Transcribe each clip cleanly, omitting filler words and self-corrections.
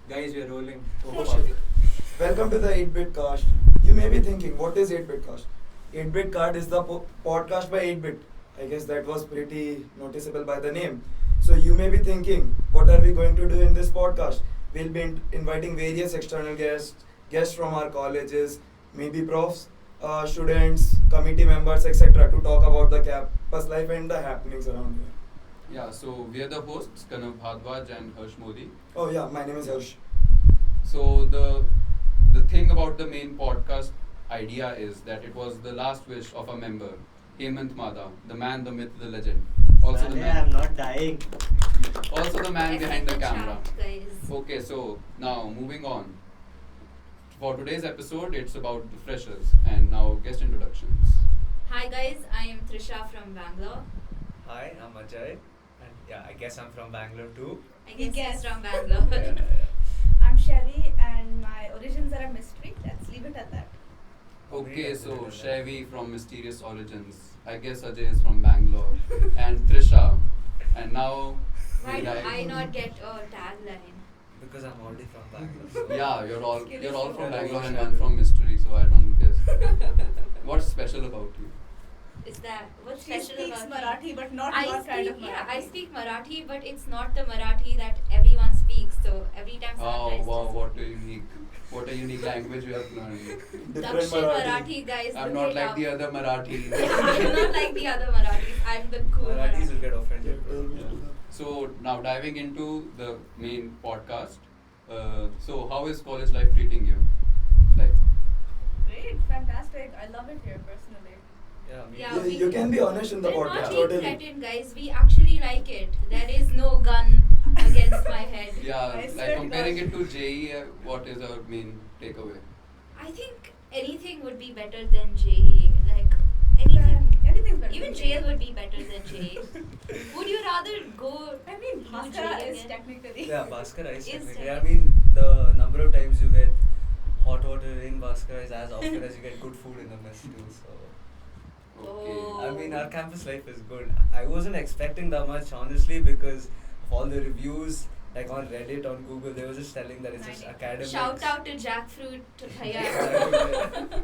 Guys, we are rolling. Oh shit. Welcome to the 8-Bit Cast. You may be thinking, what is 8-Bit Cast? 8-Bit Cast is the podcast by 8-Bit. I guess that was pretty noticeable by the name. So you may be thinking, what are we going to do in this podcast? We'll be inviting various external guests from our colleges, maybe profs, students, committee members, etc. to talk about the campus life and the happenings around here. Yeah, so we are the hosts, Kanav Bhardwaj and Harsh Modi. Oh yeah, my name is Harsh. So the thing about the main podcast idea is that it was the last wish of a member, Hemant Madha, the man, the myth, the legend. Also the I'm man, not dying. also the man behind the camera. Guys. Okay, so now moving on. For today's episode, it's about the freshers and now guest introductions. Hi guys, I am Trisha from Bangalore. Hi, I'm Ajay. And yeah, I guess I'm from Bangalore too. I guess Yes. he's from Bangalore. I'm Shelly and my origins are a mystery. Let's leave it at that. Okay, so Chevy from Mysterious Origins. I guess Ajay is from Bangalore. And Trisha. And now Why we do dive- I not get a tagline? Because I'm already from Bangalore. So Yeah, you're all Skill you're is all so from good. Bangalore and one from Mystery, so I don't guess. What's special about you? Is that what's She special speaks about me? Marathi, but not I your speak, kind of Marathi. yeah, I speak Marathi, but it's not the Marathi that everyone speaks. So every time someone Oh tries wow, to what a unique language you have learned. Different Dakshin Marathi. Marathi guys. I'm look not it like up. the other Marathi. I'm not like the other Marathis. I'm the cool Marathis will Marathi. get offended. Yeah. So now diving into the main podcast. So how is college life treating you? Like Great, fantastic. I love it here personally. Yeah, me Yeah, too. You can be honest in the We're podcast. not being Totally. threatened, guys. We actually like it. There is no gun against my head. yeah, I swear like to comparing God. it to JEE, what is our main takeaway? I think anything would be better than JE. Like anything. Anything's better. Even than jail JEE. would be better than JE. Would you rather go? I mean, do Bhaskara JEE is again? technically. Yeah, Bhaskara is Is technically. technically- I mean, the number of times you get hot water in Bhaskara is as often as you get good food in the mess too. So. Okay. Oh. I mean, our campus life is good. I wasn't expecting that much, honestly, because of all the reviews, like on Reddit, on Google, they were just telling that it's just academics. Shout out to Jackfruit to Bhaiya.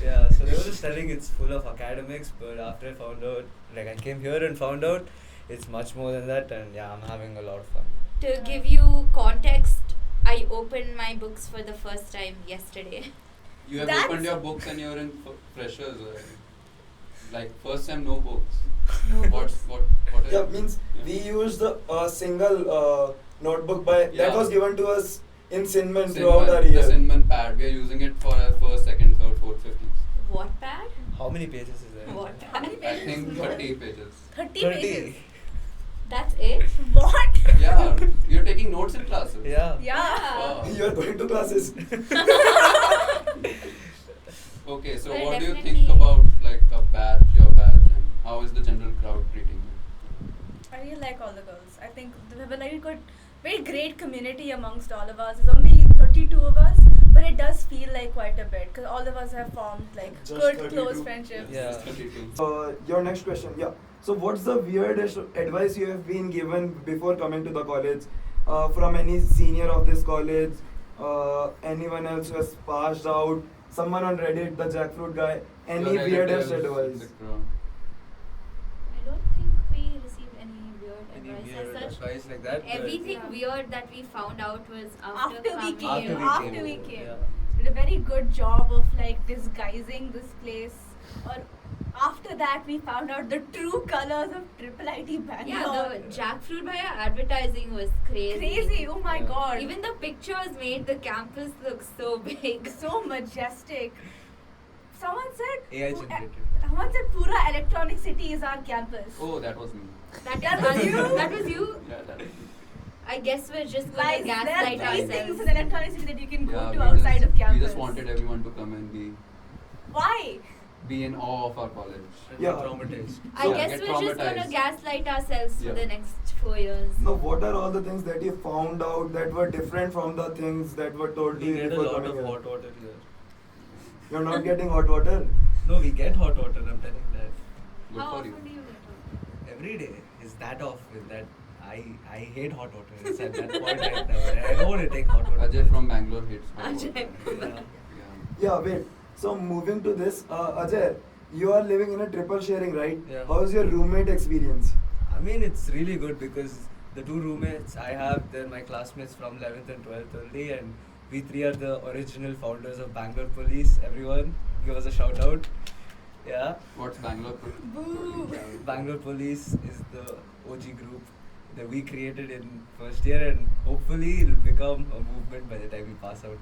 Yeah, so they were just telling it's full of academics, but after I found out, like I came here and found out, it's much more than that, and yeah, I'm having a lot of fun. To give you context, I opened my books for the first time yesterday. You have That's- opened your books and you're in freshers. Like first time, no books. No What books. what is Yeah, it? means Yeah. we used a single notebook by Yeah. that was given to us in Sinman Sinman, throughout our the year. Sinman pad. We are using it for our first, second, third, fourth, fifth. Wattpad? How many pages is there? What? How many I pages? think 30 pages. 30 30. pages. That's it? What? Yeah, you're taking notes in classes. Yeah. Yeah. Wow. You are going to classes. Okay, so Well, what do you definitely- think about like your batch, and how is the general crowd treating you? I really like all the girls. I think we have a very great community amongst all of us. There's only 32 of us, but it does feel like quite a bit because all of us have formed like Just good, 32. close friendships. Yeah. It's 32. Your next question, yeah. So, what's the weirdest advice you have been given before coming to the college from any senior of this college, anyone else who has passed out, someone on Reddit, the jackfruit guy, any Your weirdest relatives in advice? the crowd. I don't think we received any weird Any advice weird as such. advice like that? but- Everything Yeah. weird that we found out was After we coming. came. After After we came. came. Yeah. Did a very good job of like disguising this place. Or after that, we found out the true colors of Triple IT Bangalore. Yeah, the Jackfruit Bhaiya advertising was crazy. Crazy! Oh my Yeah. god! Even the pictures made the campus look so big. so majestic. Someone said. AI "Pu- generated. Someone said Pura Electronic City is our campus. Oh, that was me. That was you? That was you? Yeah, that was me. I guess we're just going Guys, to there are gaslight three things ourselves. in Electronic City that you can go Yeah, to we outside just, of campus. We just wanted everyone to come and Why? be in awe of our college. Yeah. Traumatized. I So, guess get we're just going to traumatized. gaslight ourselves Yeah. for the next 4 years. No, what are all the things that you found out that were different from the things that were told to We you get a before lot coming of here? hot water here. You're not getting hot water? No, we get hot water, I'm telling that. Good How for often you. do you get Every day is that off with that. I hate hot water. It's at that point right now. I Hot water, take hot water. Ajay from Bangalore hates hot Ajay. water. Yeah. Yeah, wait. So moving to this, Ajay, you are living in a triple sharing, right? Yeah. How is your roommate experience? I mean, it's really good because the two roommates I have, they're my classmates from 11th and 12th only, and we three are the original founders of Bangalore Police. Everyone, give us a shout out. Yeah. What's Bangalore? Boo. Bangalore Police is the OG group that we created in first year, and hopefully it'll become a movement by the time we pass out.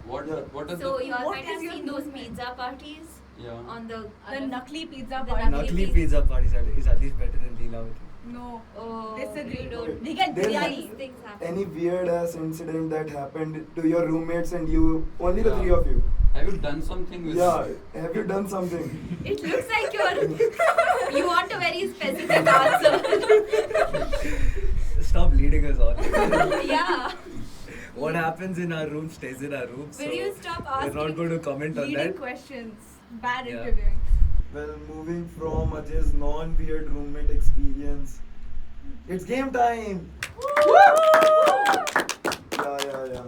What? Yeah. What is So the? you all What might is have your seen those movement? pizza parties Yeah. on the The other- Nakli pizza The party. Nakli Nakli pizza parties is at least better than Leelavati. No. Oh, Disagree. you don't. We get There's biryani. These things happen. Any weird ass incident that happened to your roommates and you, only the Yeah. three of you? Have you done something with? Yeah, have you done something? It looks like you want a very specific answer. Stop leading us on. Yeah. What happens in our room stays in our room. Will so you stop We're asking not going to comment on Leading that. questions. Bad Yeah. interviewing. Well, moving from Ajay's non-weird roommate experience, it's game time! Yeah.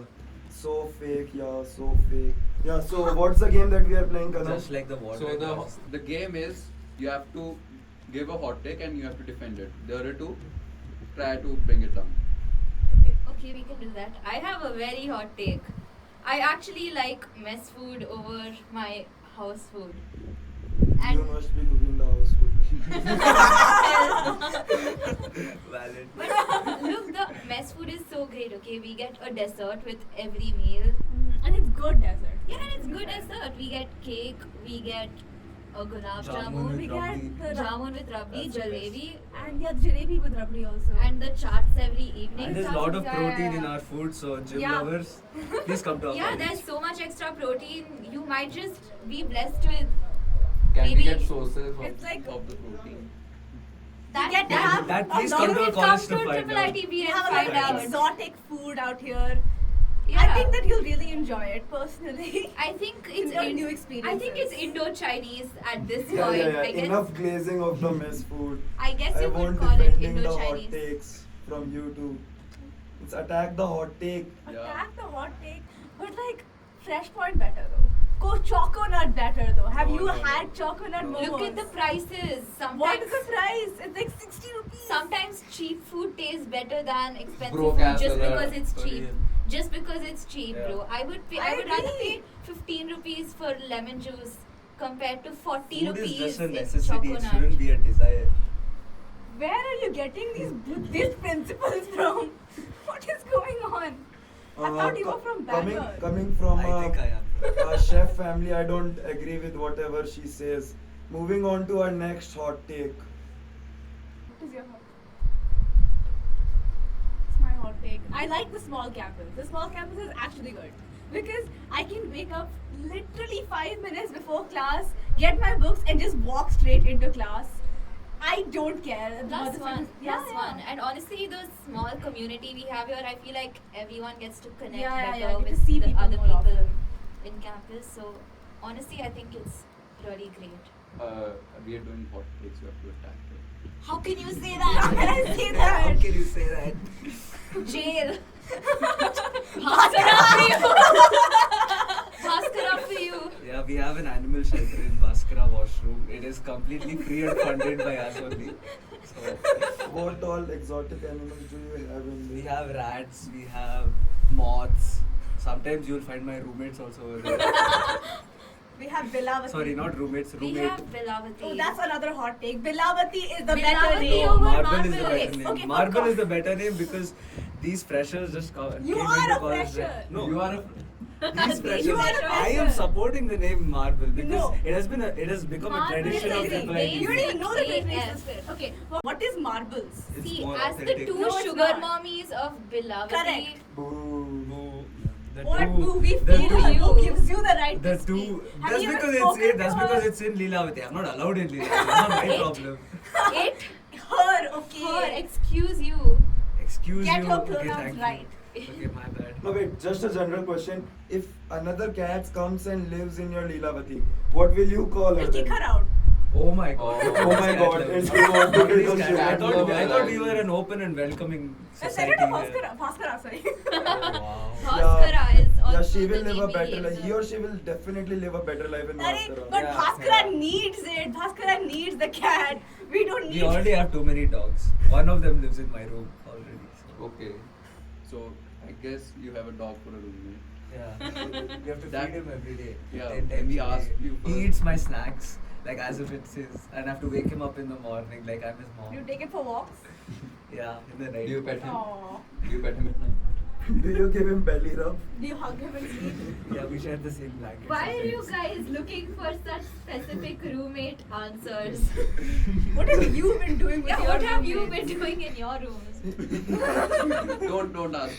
So fake, yeah, so fake. Yeah, so what's the game that we are playing, Kanam? Just like the water. So and the ice. the game is you have to give a hot take and you have to defend it. The other two try to bring it down. Okay, we can do that. I have a very hot take. I actually like mess food over my house food. You And must be cooking the house food. Valid. but look, the mess food is so great. Okay, we get a dessert with every meal. And it's good dessert. Yeah, and it's good dessert. We get cake. We get a gulab Jamun jamun. with We rabdi. get the Jamun with rabdi, That's the best. jalebi, and yeah, jalebi with rabdi also. and the chaats every evening. And there's a lot of Yeah, protein yeah. in our food, so gym Yeah. lovers, please come to our Yeah, college. there's so much extra protein. You might just be blessed with Can Maybe we get sources of, it's like- of the protein? that. get to that- have That a please lot come of to our it college comes to to find triple out. ITB We and have a lot find of out. exotic food out here. Yeah. I think that you'll really enjoy it personally. I think it's Enjoy new I experiences. think it's Indo-Chinese at this Yeah, point. yeah. I guess Enough glazing of the mess food. I guess I you want could call it defending the hot Indo-Chinese. takes from you too. It's attack the hot take. Yeah. Attack the hot take, but like Fresh Point better though. Go Choco Nut better though. Have No, you no, had no. Choco Nut No. momos? Look at the prices. Sometimes What is the price? It's like 60 rupees. sometimes cheap food tastes better than expensive Broke food ass just alert. because it's cheap. Korean. Just because it's cheap, Yeah. bro. I would I rather agree. pay 15 rupees for lemon juice compared to 40 Food rupees is just a in necessity, it Choco shouldn't Nut. be a desire. Where are you getting these Buddhist principles from? What is going on? I thought you were from Bangalore. Coming from I think I am. a chef family, I don't agree with whatever she says. Moving on to our next hot take. What is your hot? It's my hot take. I like the small campus. The small campus is actually good because I can wake up literally 5 minutes before class, get my books, and just walk straight into class. I don't care. Plus one, Yeah, plus yeah. one. And honestly, the small community we have here, I feel like everyone gets to connect Yeah, yeah, better yeah. Get to with see the people other more people often. in campus. So honestly, I think it's really great. We are doing hot takes. You have to attack it. How can you say How can that? I say How that? can you say that? Jail. Bhaskara for you. Bhaskara for you. Yeah, we have an animal shelter in Bhaskara washroom. It is completely free and funded by us only. So What all exotic animals do you have in we there? have rats, we have moths. Sometimes you'll find my roommates also over there. We have Bilavati. Sorry, not roommates, We roommate. have Bilavati. Oh, that's another hot take. Bilavati is the Bilavati better name. over Marble is the Marble. better name. Okay, Marble fuck is the off. better name because these freshers just You came are into a college. fresher. No, You are a. these freshers. You are a I am fresher. supporting the name Marble because No. it has become a Marble tradition is of the people. base. You don't even know the AF. difference. Okay, what is marbles? It's See, more as the authentic. two No, it's sugar not. mommies of Bilavati. Correct. Boo. Boo. The What two- do we the feel two- you? Who gives you the right The to two. speak? Have That's you ever because spoken it's to that's her? because it's in Leelavati. I'm not allowed in Leelavati. That's not my It- problem. It, Her, okay. her, excuse you. Excuse Get you. her Okay, pronouns thank right. you. Okay, my bad. No, wait, just a general question. If another cat comes and lives in your Leelavati, what will you call her? We'll kick then? her out. Oh my god. Oh my God, it's too hot to be the shit. I thought we were an open and welcoming society. Senator Bhaskara, sorry. Wow. Bhaskara is also Yeah, she will the live a name better he life. gave He the- or she will definitely live a better life in But Bhaskara. Bhaskara needs it. Bhaskara needs the cat. We don't need We already have too many dogs. One of them lives in my room already. So. Okay. So I guess you have a dog for a roommate. Yeah. We have to That- feed him every day. Yeah, 10 when we times a ask day. you He for- eats my snacks like as if it's his, and I have to wake him up in the morning like I'm his mom. You take it for walks. Yeah, in the night. Do you pet him? Aww. Do you pet him at night? Do you give him belly rub? Do you hug him and sleep? Yeah, we share the same blanket. Why are you sometimes. guys looking for such specific roommate answers? What have you been doing with Yeah, your what have you been roommates? doing in your rooms? Don't ask.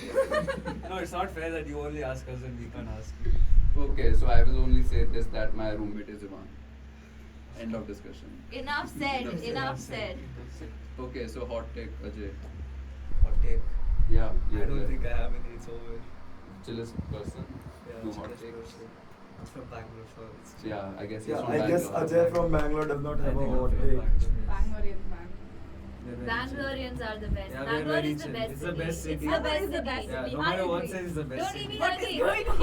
No, it's not fair that you only ask us and we can't ask. Okay, so I will only say this, that my roommate is Ivan. End of discussion. Enough said, enough said. Okay, so hot take, Ajay. Hot take. Yeah, I don't think I have any. It's over. chillest person. Yeah, No it's hot just takes. person. It's from Bangalore, so it's Yeah, I guess he's Yeah, from I guess Bangalore. Ajay from Bangalore does not I have a think hot I'm from take. Bangalore. Bangorians, man. They're very Bangaloreans are the best. Yeah, we're Bangalore very is the chill. best It's the city. best city. It's the best Bangalore is the city. best Yeah, city. no I matter what agree. says it's the best Don't city. even What is agree. going on?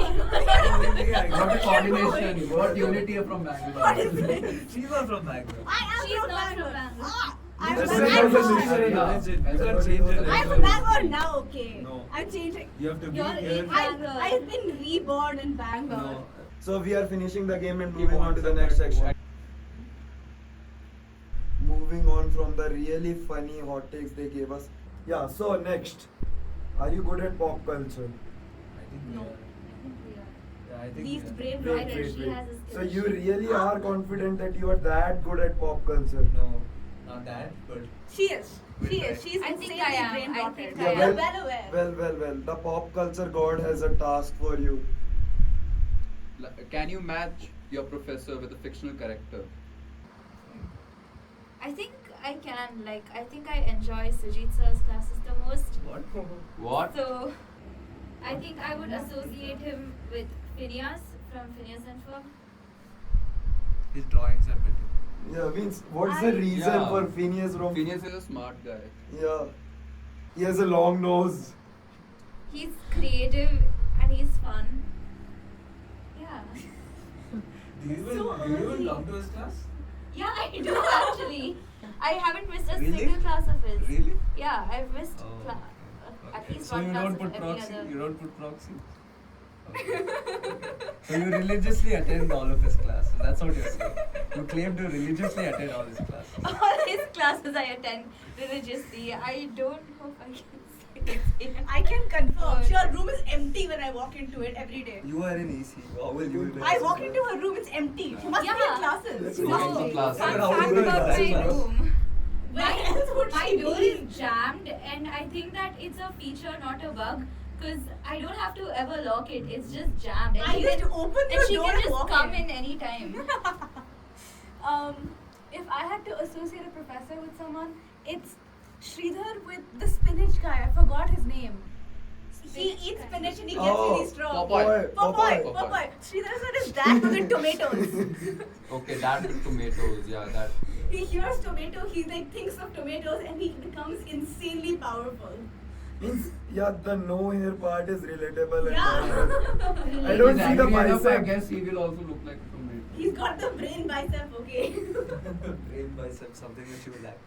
What coordination, what unity from Bangalore. What is it? She's not from Bangalore. I am She's from not from Bangalore. Bangalore. Ah, I'm Just from say you're you're from Bangalore. Bangalore. You can't Yeah. change it. I'm I'm from Bangalore now, okay. No. I'm changing. You have to be You're here. in Bangalore. I've been reborn in Bangalore. No. So we are finishing the game and He moving on wants to the a next pet. section. Moving on from the really funny hot takes they gave us. Yeah, so next. Are you good at pop culture? I think we No. are. Yeah, I think Least we are. brain Wait, right wait. She has a So skill. you really are confident that you are that good at pop culture? No, not that, but She is. She is. She's I think insanely I am. brain I rotted. think Yeah, I I'm am. well aware. Well. The pop culture god has a task for you. Can you match your professor with a fictional character? I think I can. Like, I think I enjoy Sujit sir's classes the most. what? What? So, I think I would associate him with Phineas from Phineas and Ferb. His drawings are better. Yeah, means what's the reason Yeah. for Phineas from? Phineas is a smart guy. Yeah, he has a long nose. He's creative and he's fun. Yeah. Do you even, So do you even early. come to his class? Yeah, I do actually. I haven't missed a Really? single class of his. Really? Yeah, I've missed Oh. at Okay. least So one you class don't of put every proxy? other. You don't put proxy? Okay. So you religiously attend all of his classes. That's what you're saying. You claim to religiously attend all his classes. All his classes I attend religiously. I don't know if I can say it. I can confirm. Oh, Your room is empty when I walk into it every day. You are in EC. How will you I walk into her room, it's empty. She must be in Yeah. classes. She No. must Going be. to class. Yeah, but Fun how fact do you do about that? my room. Where else would My she door be? is jammed, and I think that it's a feature, not a bug, because I don't have to ever lock it. It's just jammed. And I she just can- open and your she door can and just walk come in. in anytime. If I had to associate a professor with someone, it's Sridhar with the spinach guy. I forgot his name. He Spinach eats guy. spinach and he gets Oh, really strong. Popeye. Popeye. Popeye. Sridhar sir is that with tomatoes. Okay, that with tomatoes, yeah, that. He hears tomato, he like thinks of tomatoes and he becomes insanely powerful. Means, yeah, the no hair part is relatable. And Yeah. I don't He's see the angry enough, I bicep. guess he will also look like a tomato. He's got the brain bicep, okay? Brain bicep, something which you lack.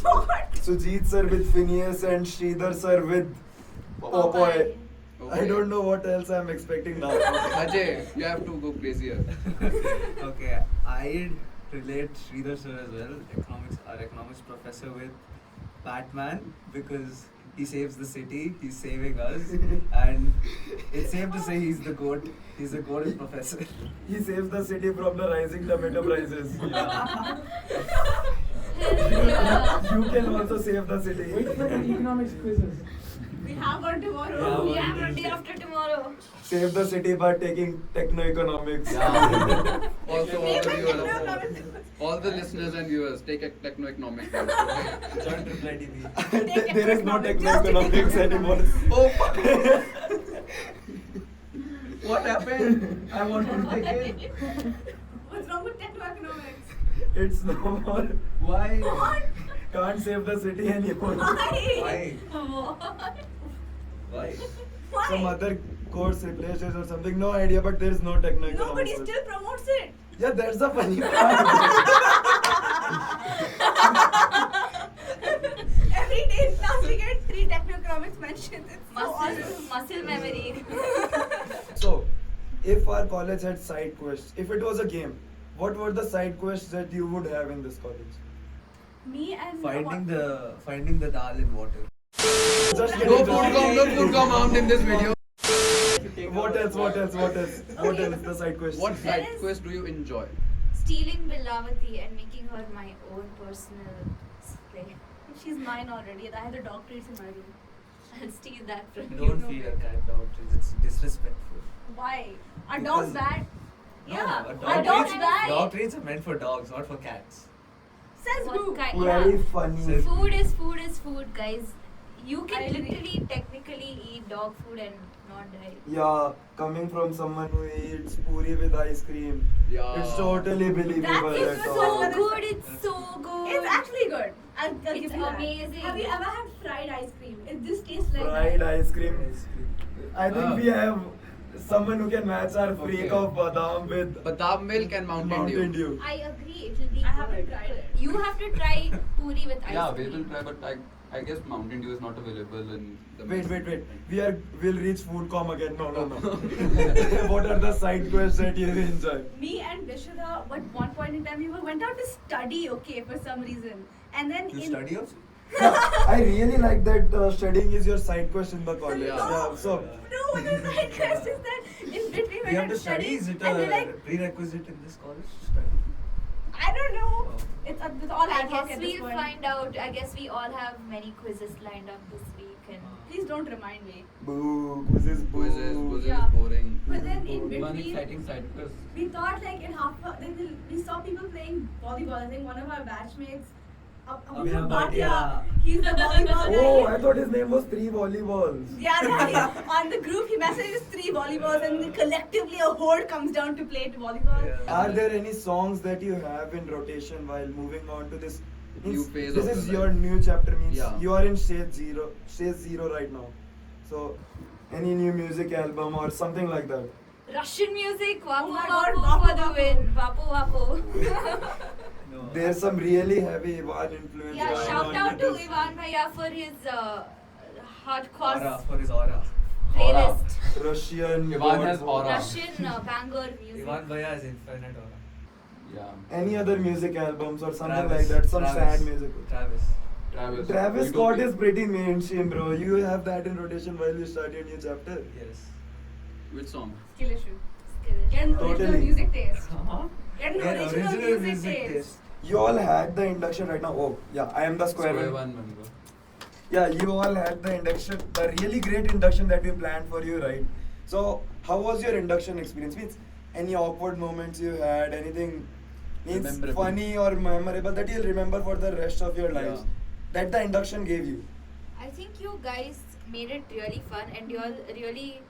What? Sujit sir with Phineas and Sridhar sir with Popeye. I Okay. don't know what else I'm expecting now. Ajay, you have to go crazier. Okay, I relate Sridhar sir as well, our economics professor, with Batman because he saves the city, he's saving us, and it's safe to say he's the goat. He's the goat professor. He saves the city from the rising tomato prices. Yeah. You can also save the city. economics quizzes. We have one Yeah, tomorrow. one Yeah, Tuesday. day after tomorrow. Save the city by taking techno-economics. Yeah. Also, all the Even viewers, techno-economics. all the listeners and viewers, take a techno-economics. Join Triple TV. There is no Just techno-economics anymore. Oh, fuck. What happened? I want to take it. What's wrong with techno-economics? It's no more. Why? Can't save the city anymore. Why? What? Why? Why? Some other course replaces or something. No idea, but there is no techno-economics. No, but he still promotes it. Yeah, that's the funny part. Every day in class we get 3 techno-economics mentions. It's so awesome. Muscle memory. So, if our college had side quests, if it was a game, what were the side quests that you would have in this college? Me and Finding the dal in water. Just No kidding, food just com, no food com harmed in this video. What else? What else? What else? What Okay. else? The side quest. What There side is- quest do you enjoy? Stealing Bilavati and making her my own personal slave. She's mine already. I have the dog treats in my room. I'll steal that from you. Don't feed a cat dog treats. It's disrespectful. Why? Our Because- dog's bad. No, Yeah. a Our dog's treats- bad. Dog treats are meant for dogs, not for cats. Says What who? kind? Very Yeah. funny. Says- Food is food, guys. You I can agree. literally, technically eat dog food and not die. Yeah, coming from someone who eats puri with ice cream, Yeah. it's totally believable. That is at so all. good. It's so good. It's actually good. I'll give It's you that. amazing. Have you ever had fried ice cream? This tastes like Fried that. ice cream. I think Ah. we have someone who can match our freak Okay. of badam with Badam milk and Mountain Dew. I agree. It will be. I haven't good. tried it. You have to try puri with ice Yeah, cream. we will try, but I guess Mountain Dew is not available in the. Wait. We'll reach Foodcom again. No. What are the side quests that you enjoy? Me and Vishada, at one point in time, we went out to study, okay, for some reason. And then You in study also? I really like that studying is your side quest in the college. Yeah. Yeah, so No, the side quest is that in between we You went have out to study? Is it and a we're like, prerequisite in this college to study? I don't know. Oh. It's all I ad hoc guess at this we'll point. find out. I guess we all have many quizzes lined up this week, and Please don't remind me. boo, quizzes, boo. Quizzes Yeah. is boring. But then in One between, exciting side quest. we thought like in then we saw people playing volleyball. I think one of our batchmates, Abhinav Abhinav Bhatia, Bhatia. he's the volleyball guy. Oh, I thought his name was Three Volleyballs. Yeah, on the group he messages 3 volleyballs and then collectively a horde comes down to play volleyball. Yeah. Are there any songs that you have in rotation while moving on to this New phase This of is your your life? new chapter. Means Yeah. you are in stage zero right now. So, any new music album or something like that? Russian music. Vapu Oh my vapu God, for vapu, the vapu. win. Vapu vapu. No. There's some really heavy Ivan influence. Yeah, going shout on out with to this. Ivan Bhaiya for his hardcore Aura, for his aura. playlist. Russian. Ivan has God. aura. Russian banger music. Ivan Bhaiya has infinite aura. Yeah. Any other music albums or something Travis, like that? Some Travis, sad music. Travis. Travis. Travis You Scott do- is pretty mainstream, bro. You have that in rotation while you start your new chapter. Yes. Which song? Skill issue. Skillish. Get an original Totally. music taste. Huh? Get an Yeah, original music taste. You all had the induction right now. Oh, yeah, I am the square one. one member. Yeah, you all had the induction, the really great induction that we planned for you, right? So, how was your induction experience? Means any awkward moments you had, anything means Memorable. funny or memorable that you'll remember for the rest of your lives Yeah. that the induction gave you. I think you guys made it really fun, and you all really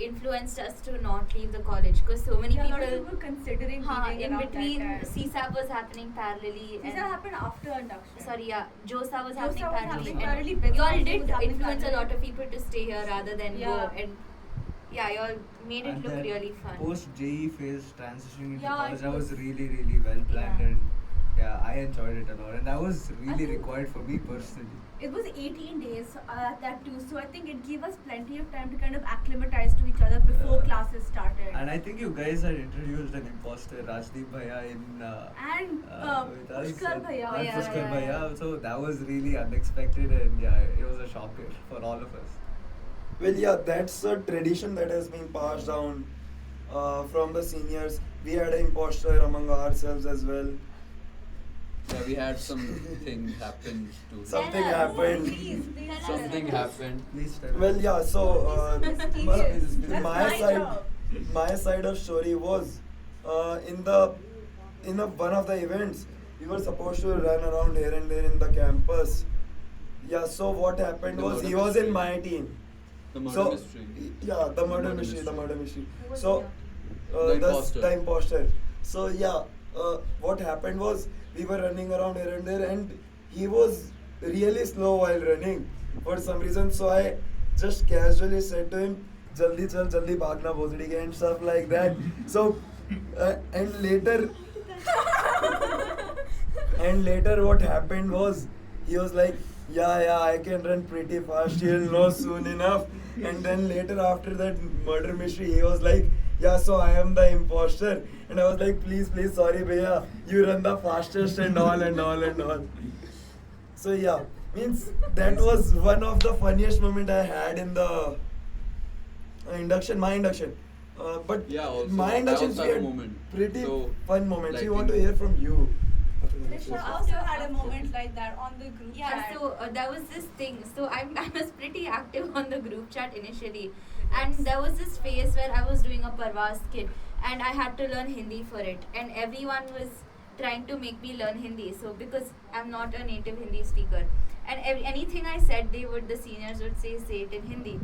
influenced us to not leave the college because so many Yeah, a lot of people. people considering Haan, leaving in around between, that time. CSAP was happening parallelly. These and- happened after induction. Sorry, yeah, JOSA was JOSA happening was parallelly. happening and parallelly, you Best all Friends did was happening influence a parallelly. lot of people to stay here rather than Yeah. go. And yeah, you all made it And look then really fun. Post JE phase transitioning into Yeah, college, it that was was- really well planned, Yeah. and yeah, I enjoyed it a lot, and that was really think- required for me personally. It was 18 days that too, so I think it gave us plenty of time to kind of acclimatize to each other before Yeah. classes started. And I think you guys had introduced an imposter, Rajdeep Bhaiya, in And with us, Pushkar and- Bhaiya. and Yeah, Pushkar yeah, Bhaiya. yeah. So that was really unexpected, and yeah, it was a shocker for all of us. Well, yeah, that's a tradition that has been passed down from the seniors. We had an imposter among ourselves as well. Yeah, we had something happen to. Something Tell us. happened. Please tell us. Something happened. Please tell Well, us. yeah, so Mysterious. That's my my side, job. my side of story was in the one of the events we were supposed to run around here and there in the campus. Yeah, so what happened The was murder he was in mystery. my team. The murder So mystery. yeah, the murder murder mystery, the mystery. murder mystery. Who was So here? The imposter. the imposter. So yeah, what happened was we were running around here and there, and he was really slow while running for some reason. So I just casually said to him, "Jaldi chal, jaldi bhagna bhosdi ke," and stuff like that. So and later what happened was he was like, yeah, I can run pretty fast, you'll know soon enough. And then later after that murder mystery, he was like, yeah, so I am the imposter. And I was like, please, sorry bhaiya, you run the fastest and all. So yeah, means that was one of the funniest moment I had in the my induction. But Yeah, also, my I induction also have a moment. pretty So, fun moments. like We want to in- hear from you. Nisha also had a moment like that on the group Yeah, chat. so there was this thing. So I was pretty active on the group chat initially, and there was this phase where I was doing a Parvaz kit, and I had to learn Hindi for it, and everyone was trying to make me learn Hindi. So because I'm not a native Hindi speaker, and anything I said, the seniors would say it in Hindi.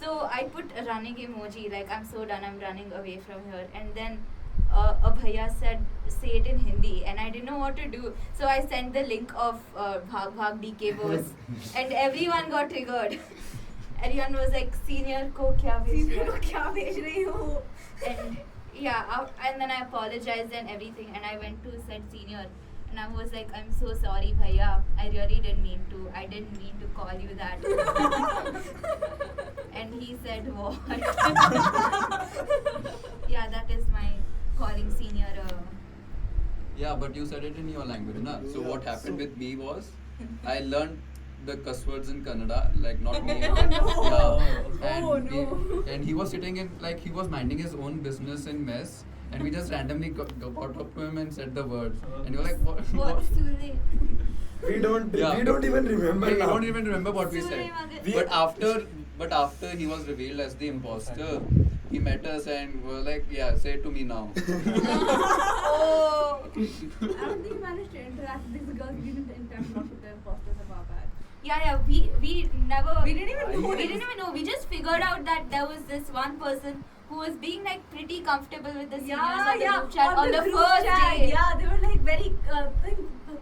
So I put a running emoji, like I'm so done, I'm running away from here, and then a bhaiya said say it in Hindi, and I didn't know what to do, so I sent the link of Bhag Bhag DK Bose, and everyone got triggered. Everyone was like, senior ko kya bhej Senior rahe ko ho?" kya bhej rahi ho? And yeah, and then I apologized and everything, and I went to said senior, and I was like, I'm so sorry bhaiya, I really didn't mean to, I didn't mean to call you that. And he said what? Yeah, that is my calling senior. Yeah, but you said it in your language, na? So Yeah, what happened so- with me was, I learned the cuss words in Kannada, like not me. Oh, no. Yeah. And Oh, he, no. and he was sitting in, like he was minding his own business in mess, and we just randomly got up to him and said the words, and you were like, what? What? Sule? We don't Yeah. even remember I now. don't even remember what we Sule said. Maga- We- But after he was revealed as the imposter, he met us and was like, yeah, say it to me now. Oh. I don't think we managed to interact with these girls. We didn't interact not with the imposters of our bad. Yeah, we never. We didn't even know We it didn't even know. We just figured out that there was this one person who was being like pretty comfortable with the seniors on the group chat on the group first chat. day. Yeah, they were like very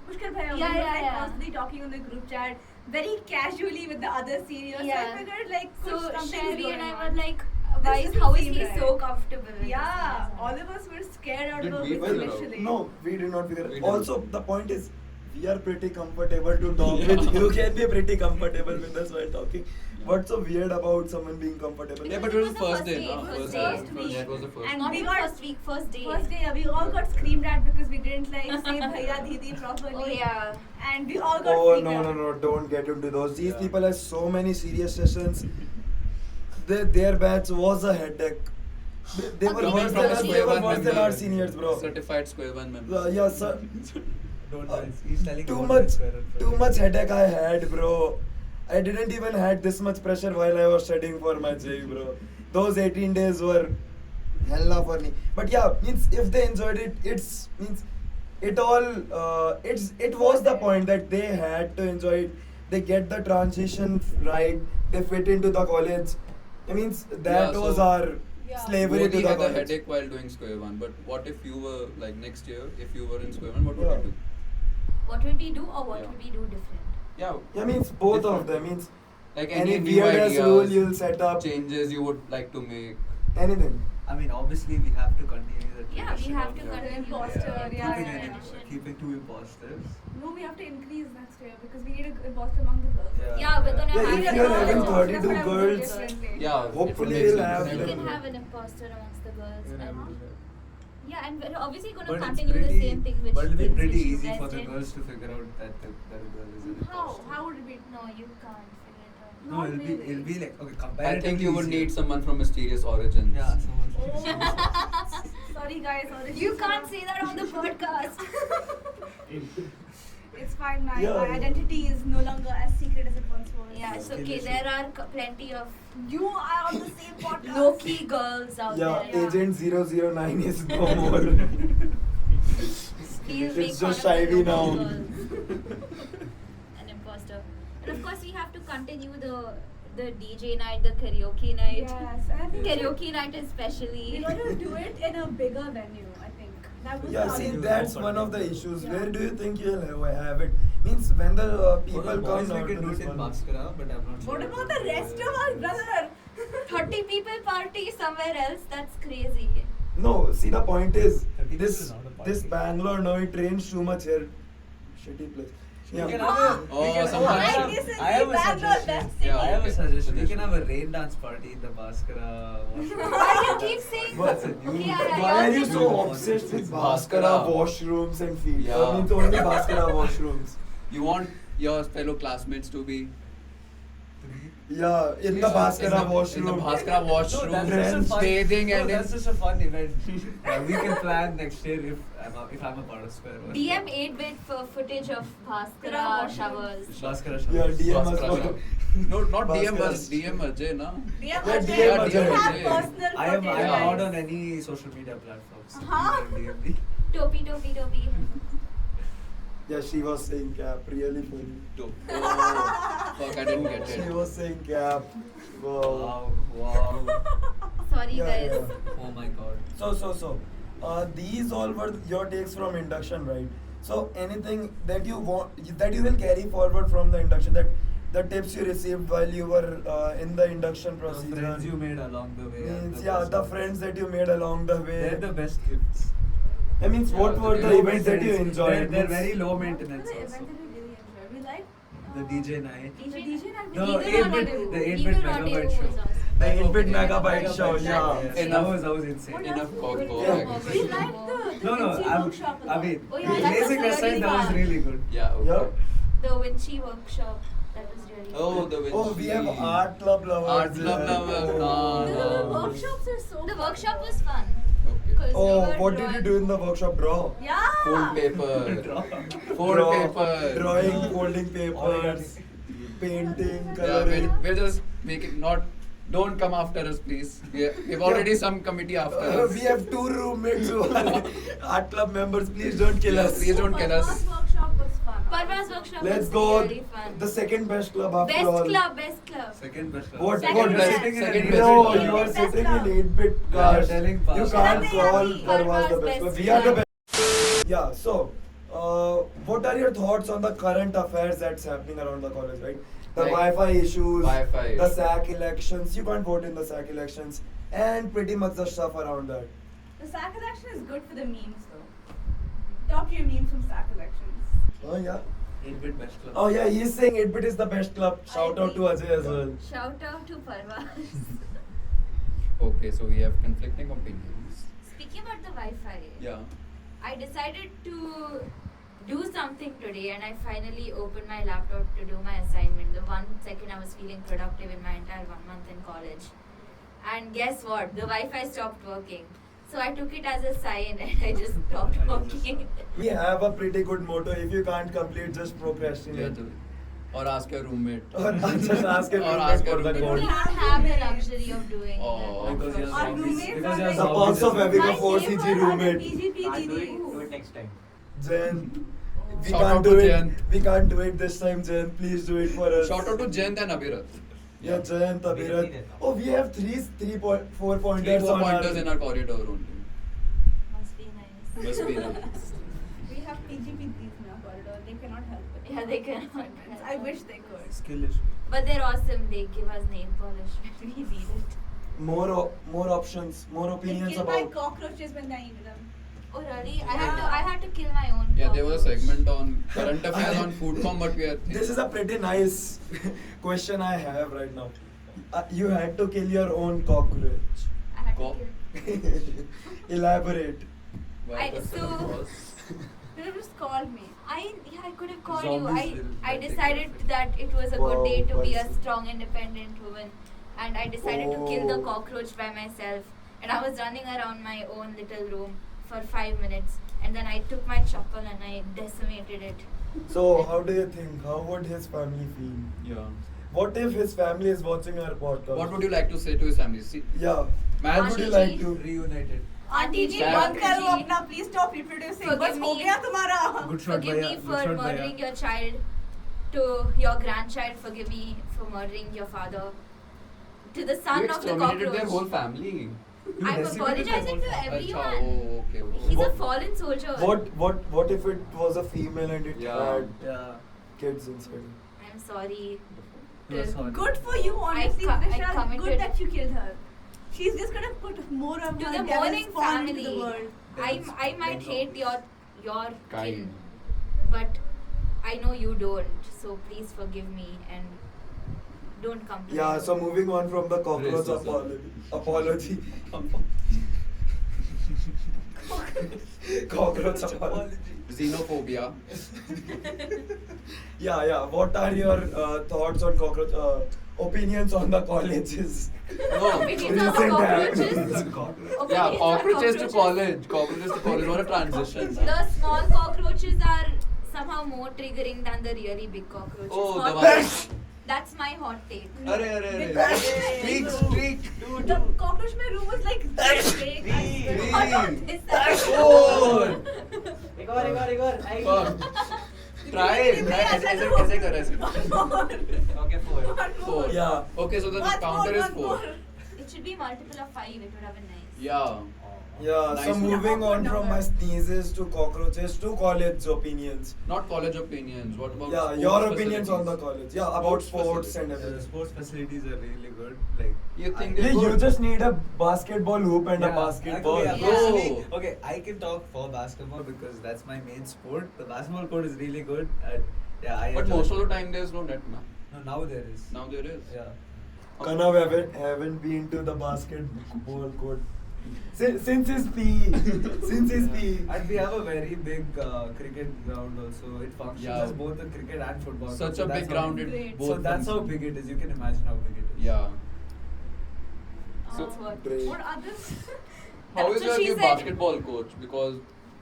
Pushkar bhaiya, Yeah, they were yeah, like yeah. constantly talking on the group chat, very casually with the other seniors. Yeah. So I figured like So something's Sherry going and I on. were like, This why? doesn't How is seem he right. so comfortable? With the Yeah, seniors? all of us were scared out Did of we it figure out? initially. No, we did not figure. We didn't. Also, the point is, we are pretty comfortable to talk with. You can be pretty comfortable with us while talking. What's so weird about someone being comfortable? Yeah, but it was the first day, no? First day. day. Yeah, it was the first And day. Not we the got- first week, first day. First day, we all got screamed at because we didn't like say bhaiya didi properly. Oh yeah. And we all got Oh freaked out. no! Don't get into those. These Yeah. people have so many serious sessions. Their batch was a headache. They were Okay, worse but than us. the They were Square worse one than our member. seniors, bro. Certified square one member. Yeah, sir. Don't Uh, he's telling Too about much, his parent too much headache I had, bro. I didn't even had this much pressure while I was studying for my JEE, bro. Those 18 days were hella for me. But yeah, means if they enjoyed it, it was the point that they had to enjoy it. They get the transition right. They fit into the college. It means that Yeah, was so our Yeah. slavery You to only the had a college. headache while doing square one, but what if you were like next year, if you were in square one, what would Yeah. you do? What would we do, or what Yeah. would we do different? Yeah, Yeah, means both of Different. them. Means like any any new weird ass ideas, rule you'll set up. changes you would like to make. Anything. I mean, obviously, we have to continue the Yeah, we tradition have of, to Yeah. continue Imposter, the yeah, keeping, yeah, an- yeah. keeping two imposters. No, we have to increase next year because we need a imposter among the girls. Yeah, we're gonna Yeah, have if a you're girl having imposter. 32 That's why I would do girls, differently. Yeah, it would Hopefully make we'll sense. have We them. can have an imposter amongst the girls. Yeah, and- we'll do that. Yeah, and we're obviously going to But it's continue pretty, the same thing which but it'll be things pretty which you easy guys for the did. girls to figure out that the girl is an How? imposter. How would it be? No, you can't figure it out. No, Not it'll really. be like okay. I Comparatively think you would easier. need someone from mysterious origins. Yeah, someone. Oh. Sorry guys, sorry. You can't say that on the podcast. It's fine, my Yeah. identity is no longer as secret as it once was. Yeah, it's Okay, okay. listen. There are plenty of You are on the same podcast. low-key girls out Yeah, there. Agent 009 is no more. He'll It's make just fun of the Shivy now. local girls. An imposter. And of course, we have to continue the DJ night, the karaoke night. Yes, and I think Karaoke night especially. we're going to do it in a bigger venue, I think. That was Yeah, the see, other- that's one of the issues. Yeah. Where do you think you'll have it? Means when the people Well, come boys, out we can to do this it in one. Bhaskara, but I'm not What sure about the rest of us, brother? 30 people party somewhere else, that's crazy. No, see the point is 30 this people is not a party. this Bangalore now it rains too much here. Shitty place. We Yeah. can have a, Oh, we can, sometimes- I have, This is I have a Bangalore, suggestion. that's Yeah, I have a okay. suggestion. We can Suggestion. have a rain dance party in the Bhaskara washroom. Why do you keep saying What? That's a new. Okay, I Why are you also so do. obsessed with Bhaskara. Bhaskara washrooms and feet? Yeah. I mean, only Bhaskara washrooms. You want your fellow classmates to be Yeah, in the Bhaskara washroom. In the Bhaskara washroom, No, that's just a fun, bathing no, and that's just a fun event. We can plan next year if I'm a part of Square. One. DM 8-bit for footage of Bhaskara showers. Bhaskara Yeah, showers. DM us. Bhaskara for- shop. No, not DM Bhaskara. us, DM Ajay, na? DM Yeah, Ajay, DM you Ajay. have Yeah. personal I am footage, not guys. on any social media platforms. Huh? DM. Topi, topi, topi. Yeah, she was saying cap. Really funny. Dope. Oh, fuck, I didn't get She it. was saying cap. Wow. Wow. Sorry, Yeah, guys. yeah. Oh my god. So, these all were your takes from induction, right? So, anything that you want, that you will carry forward from the induction, that the tips you received while you were in the induction The procedure. friends you made along the way. are Means, the yeah, best the ones. friends that you made along the way. They're the best gifts. I mean, Yeah, what were the low events that you maintenance. enjoyed? They're Means- very low What maintenance was the also. event that we really enjoyed? We liked The DJ night. The DJ night. The Eagle 8-bit Rendezvous. the 8-bit Eagle megabyte Rendezvous show. was awesome. The 8-bit Okay. megabyte show, yeah. Yes, that was insane. What Enough else? cock We go, Yeah. I guess. We liked the No, Vinci I'm, workshop a I lot. mean, Oh, yeah, that was blazing really aside, that was fun. really good. Yeah, okay. Yeah. The Vinci workshop. That was really Oh, fun. the Vinci. Oh, we have art club lovers. Art club there. lovers, Oh. no. The workshops are so The fun. workshop was fun. Okay. 'Cause we Oh, were what did you drawing- do in the workshop? Draw. Yeah. Fold paper. Fold Draw, paper. Drawing, folding papers, painting, coloring. Yeah, we'll just make it not. Don't come after us, please. We've already some committee after us. We have 2 roommates who are art club members. Please don't kill Yeah, us. please don't kill us. Parvaz workshop was fun. Parvaz workshop Let's was go. really fun. The second best club after Best all. club, best club. Second best club. What? Second What? best. Sitting in Second an best. No, club. you are Best sitting club. in 8-bit You cars. are telling You Parvaz. can't Yummy, call yummy. Parvaz the Parvaz best club. best We are the club. best. Yeah, so, what are your thoughts on the current affairs that's happening around the college, right? The Like, Wi-Fi issues, Wi-Fi. the SAC elections, you can't vote in the SAC elections, and pretty much the stuff around that. The SAC election is good for the memes though. Talk your memes from SAC elections. Oh yeah. 8-bit best club. Oh yeah, he's saying 8-bit is the best club. Shout out to Ajay as well. Shout out to Parvaz. Okay, so we have conflicting opinions. Speaking about the Wi-Fi, Yeah. I decided to do something today and I finally opened my laptop to do my assignment. The 1 second I was feeling productive in my entire 1 month in college. And guess what? The Wi-Fi stopped working. So I took it as a sign and I just stopped working. We have a pretty good motto. If you can't complete, just Yeah, procrastinate. or ask your roommate. Or just ask your Or roommate ask your for the roommate. We code. do not have the luxury of doing Oh. that. Because you're Our zombies. roommates Because are you're like- The perks of having a My 4CG neighbor had a roommate. PGP Can't do it. DD. Do it next time. Jen, we Shout can't out do to it. Jen. We can't do it this time, Jen. Please do it for us. Shout out to Jayant and Abhirat. Yeah, Jen, Tabirat. Oh, we have 4 pointers 3-4 on pointers our. in our corridor only. Must be nice. Must be nice. We have PGP thieves in our corridor. They cannot help it. Yeah, they can. I wish they could. Skill issue. But they're awesome. They give us nail polish when we need it. More options, more They opinions kill my about. cockroaches when I eat them. Oh really? I had to kill my own. Yeah, there was a cockroach. segment on current affairs on foodcom, but we are. This is a pretty nice question I have right now. You had to kill your own cockroach. I had to Cock- kill. Elaborate. Why I- the so- question was- You could have just called me. I could have called Zombies you. will I take decided effect. that it was a Wow, good day to be a that's- strong, independent woman, and I decided to kill the Oh. cockroach by myself. And I was running around my own little room for 5 minutes, and then I took my chopper and I decimated it. So, how do you think? How would his family feel? Yeah. What if his family is watching our podcast? What would you like to say to his family? See, Yeah. man, What would you Auntie like ji. to? Reunited. Aunty ji Dad. बंद करो जी. अपना please stop reproducing Forgive बस हो me. गया तुम्हारा Good shot, Forgive Bhaiya. me Good for shot, murdering Bhaiya. your child, to your grandchild. Forgive me for murdering your father. To the you son of the exterminated their whole cockroach. family. You I'm necessarily apologizing to become everyone. Acha, oh, okay, okay. He's a What- fallen soldier. What if it was a female and it Yeah. had Yeah. kids inside? I'm sorry. You are sorry. Good for you, honestly, I Vishal. committed- Good that you killed her. She's just gonna put more of To her the devil's mourning spawn into family. the world. I might Then hate your kin, Kind. but I know you don't. So please forgive me and don't come to Yeah, me. so moving on from the cockroach Racism. apology. Cockroach apology. Xenophobia. Yeah. What are your thoughts on cockroach? Opinions on the colleges? No. Opinions on Recent cockroaches? happenings. Yeah, Opinions on cockroaches to college. Cockroaches to college. What a transition. The small cockroaches are somehow more triggering than the really big cockroaches. Oh, the Hot one. take. That's my hot take. Arre. Streak, streak. The cockroach in my room was like this big. I swear. Hot on this side. Oh. Igor. Try it. ऐसे कर ऐसे. Okay, 4. One more. Four. Yeah. Okay, so the One counter more, is one 4. more. It should be multiple of 5. It would have been nice. Yeah. Yeah, Nice so one. moving on Awkward from my number. sneezes to cockroaches to college opinions. Not college opinions. What about Yeah, sports your opinions on the facilities? college. Yeah, about Sports sports and facilities. everything. Sports facilities are really good. Like You think Yeah, they're you good? just need a basketball hoop and a Yeah, basketball. Okay, Bro. personally, okay, I can talk for basketball because that's my main sport. The basketball court is really good. And yeah, I But enjoy most it. of the time there's no net, na. No, now there is. Now there is. Yeah. Kanav haven't been to the basketball court since his PE. Since his PE. And we have a very big cricket ground also. It functions Yeah. as both a cricket and football. Such court. a that's big how- ground. It Great. both So that's how function. big it is. You can imagine how big it is. Yeah. So That's what. Great. What others? how That's is what your she new said. basketball coach? Because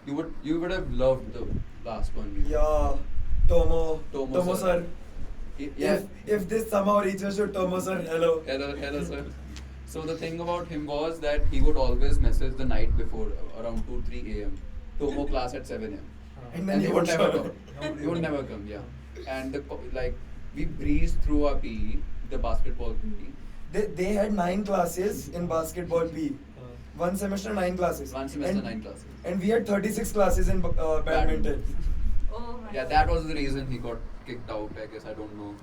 you would have loved the last one. Yeah, Tomo Tomo sir. Yeah. If this somehow reaches to Tomo sir, hello. Hello, sir. So the thing about him was that he would always message the night before, around 2-3 a.m. Tomo class at 7 a.m. And then And he he would would never show come. up. He would never come, yeah. And we breezed through our PE, the basketball PE. They had 9 classes in basketball PE. One semester 9 classes. One semester, And- 9 classes. And we had 36 classes in badminton. Oh my Yeah, God. that was the reason he got kicked out, I guess, I don't know.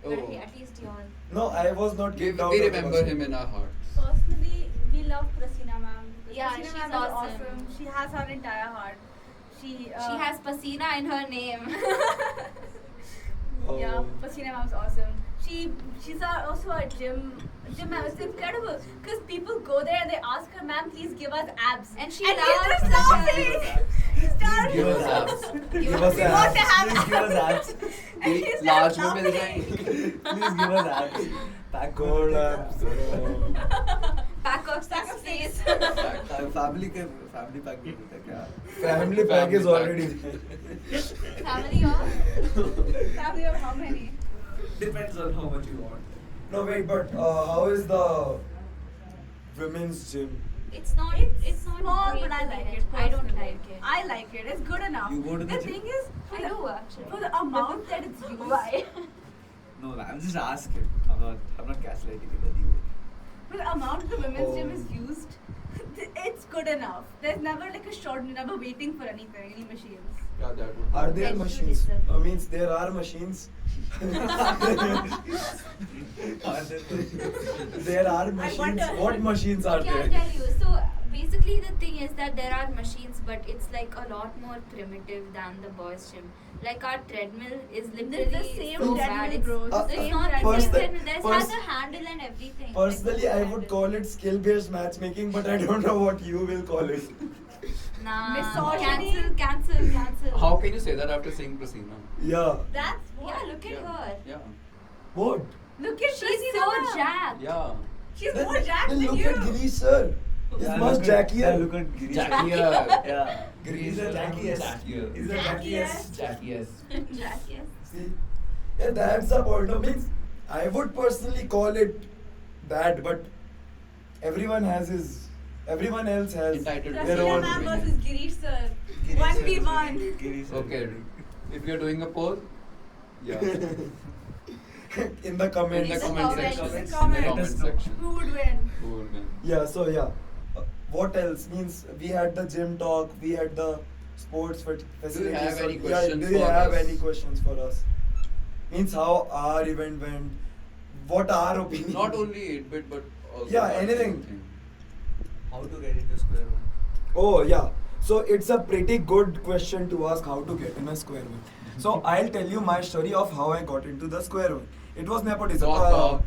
But he, at least you're. No, I was not We, kicked out. we of the remember basket. him in our hearts. Personally, we love Prasina ma'am. because Yeah, Prasina she's ma'am is awesome. She has her entire heart. She She has Pasina in her name. Yeah, Oh. Pasina ma'am's awesome. She's also a gym ma'am. It's incredible because people go there and they ask her, ma'am, please give us abs. And she and loves she's just the laughing. abs. She's done. Give us abs. Give us We want to abs. have Please give us abs. And she's Large just में मिल laughing. जाएंगे. Please give us abs. Pack Gold abs. Pack of Pack of six six. days. family pack दे देते हैं क्या? Family pack is Family already pack. there. Family of. Family of how many? Depends on how much you want. No, wait, but how is the women's gym? It's not. It's not Small, great but I to like manage. it. I don't personally. like it. I like it. It's good enough. You go to the gym? thing is, I do actually. for the amount that it's used. Why? No, I'm just asking. I'm not gaslighting it anyway. For the amount the women's gym is Oh. used, it's good enough. There's never like a short, never waiting for anything, any machines. Yeah, that would Are there Thank you, machines? Lisa. Means there are machines. There are machines. wonder. What machines are Okay, I'll there? tell you. So basically, the thing is that there are machines, but it's like a lot more primitive than the boys' gym. Like our treadmill is literally the same so treadmill, bad. It's, bro. Uh, it's Same not the treadmill. same Perso- treadmill. There's pers- has a handle and everything. Personally, like, I no would handle. call it skill-based matchmaking, but I don't know what you will call it. Nah, Misogyny. cancel. How can you say that after seeing Prasina? Yeah. That's what. Yeah, look at her. Yeah. What? Look at She's Prasina so ma'am. jacked. Yeah. She's Then- more jacked then than look you. at Girish sir. He's Yeah, much look at- jackier. yeah, look at Girish. Jackier. Yeah. He's the jackiest. Jackier. He's the Jackiest. jackiest. Yes. See, yeah, that's the point. No, means I would personally call it that, but everyone else has Entitled to their Prasina own ma'am opinion. versus Girish sir. Girish 1v1. is Girish. Okay. If you're doing a poll, yeah. In the comment In the the comment comments. section. In the In the comments. comment section. Who would win? Who will win? Yeah, so yeah. what else? Means we had the gym talk, we had the sports facilities. have any Yeah, questions do you for have us? any questions for us? Means how our event went, what our opinion. Not only 8-bit but also. Yeah, what do you anything. think? How to get into square one? Oh yeah. So it's a pretty good question to ask how to get in a square one. So I'll tell you my story of how I got into the square one. It was nepotism. Talk.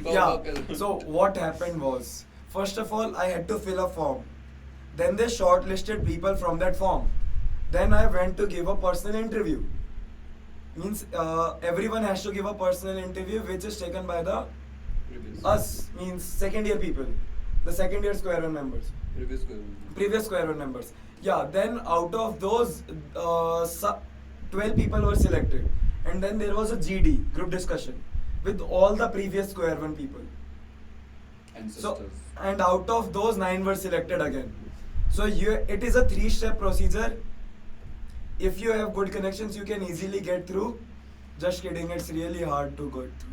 Yeah. So what happened was, first of all, I had to fill a form. Then they shortlisted people from that form. Then I went to give a personal interview. Means everyone has to give a personal interview, which is taken by the us, means second year people, the second year square one members, previous square one members. Yeah. Then out of those, 12 people were selected, and then there was a GD, group discussion, with all the previous square one people. And So, sisters. and out of those 9 were selected again. So it is a 3-step procedure. If you have good connections, you can easily get through. Just kidding, it's really hard to get through.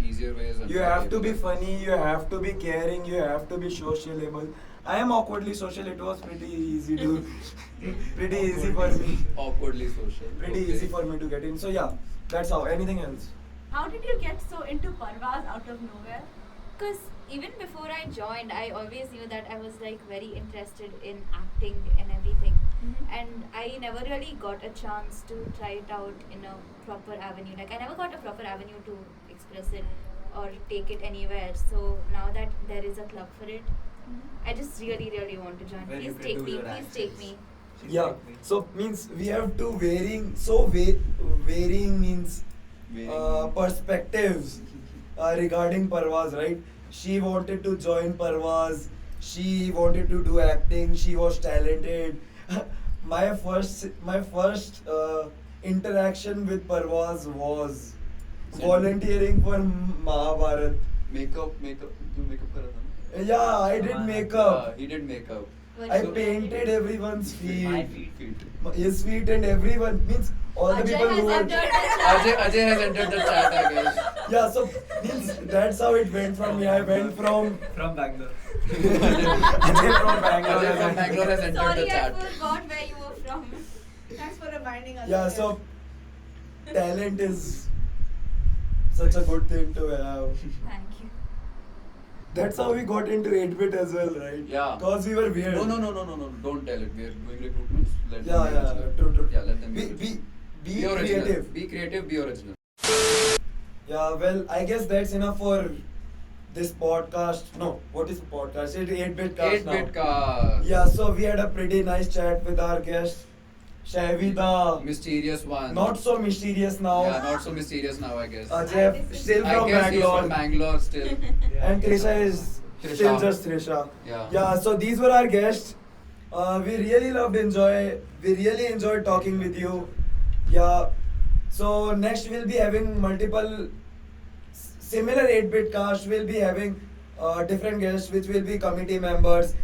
Easier ways. And You have to be funny, you have to be caring, you have to be sociable. I am awkwardly social, it was pretty easy to, pretty easy for me. Awkwardly social. Pretty Okay. easy for me to get in. So yeah, that's how. Anything else? How did you get so into Parvaz out of nowhere? Because even before I joined, I always knew that I was like very interested in acting and everything. Mhm. And I never really got a chance to try it out in a proper avenue. Like I never got a proper avenue to express it or take it anywhere. So now that there is a club for it, I just really, really want to join. Where you Please can take do me. your Please take actions. me. She's Yeah. like me. So means we have two varying means perspectives regarding Parvaz, right? She wanted to join Parvaz. She wanted to do acting. She was talented. my first interaction with Parvaz was volunteering for Mahabharat. Makeup. You makeup kara tha na? Yeah, I did makeup. He did makeup. I painted everyone's My feet. feet. His feet and everyone means all the Ajay people has who were. entered the chat. Ajay has entered the chat, I guess. Yeah, so means that's how it went from me. I went from From Bangalore. Ajay from Bangalore. Ajay from Bangalore has entered the Sorry, I chat. forgot where you were from. Thanks for reminding us. Yeah, so talent is such a good thing to have. Thank you. That's how we got into 8-bit as well, right? Yeah. Cause we were weird. No. Don't tell it. We are doing recruitments. Let them Yeah, be yeah, original. true. Yeah, let them Be original. be original. creative. Be creative. Be original. Yeah, well, I guess that's enough for this podcast. No, what is a podcast? It's 8-bit cast now. 8-bit cast. Yeah, so we had a pretty nice chat with our guest, Shavi, the Mysterious one. not so mysterious now. Yeah, not so mysterious now, I guess. Ajay, still I from guess he's Bangalore. from Bangalore still. And Trisha is Trisha. still just Trisha. Yeah. Yeah, so these were our guests. We really enjoyed talking with you. Yeah. So next we'll be having multiple similar 8-bit cast. We'll be having different guests, which will be committee members,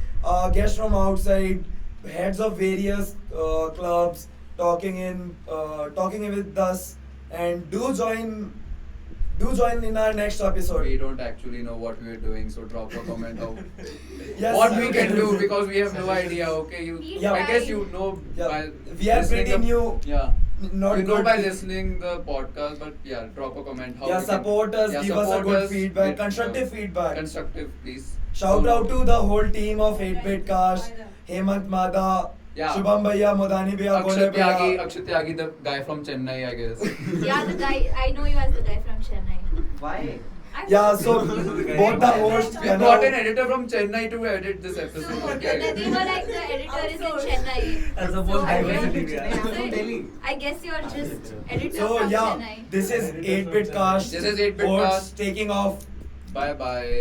guests from outside, heads of various clubs, talking in with us, and do join in our next episode. We don't actually know what we are doing, so drop a comment of Yes, what you we can can. do because we have no idea. Okay, Yeah. I guess you know. Yeah. By We are listening pretty new. Yeah. Not you know good. by listening the podcast, but yeah, drop a comment. How Yeah, we can- support us, give us a support good us, feedback, with, constructive feedback. Constructive, please. Shout out to the whole team of 8-bit cast, Hemant Mada, Yeah. Shubham Bhaiya, Modani Bhaiya, Bole Bhaiya. Akshat Tyagi, the guy from Chennai, I guess. Yeah, the guy, I know you as the guy from Chennai. Why? Yeah, so both the hosts, We got an editor from Chennai to edit this episode. Okay. They were like the editor is in Chennai. That's the So most I diversity guess- we have. so From Delhi. I guess you're just editor So from yeah, Chennai. this is 8-bit cast. This is 8-bit Boats cast. taking off. Bye bye.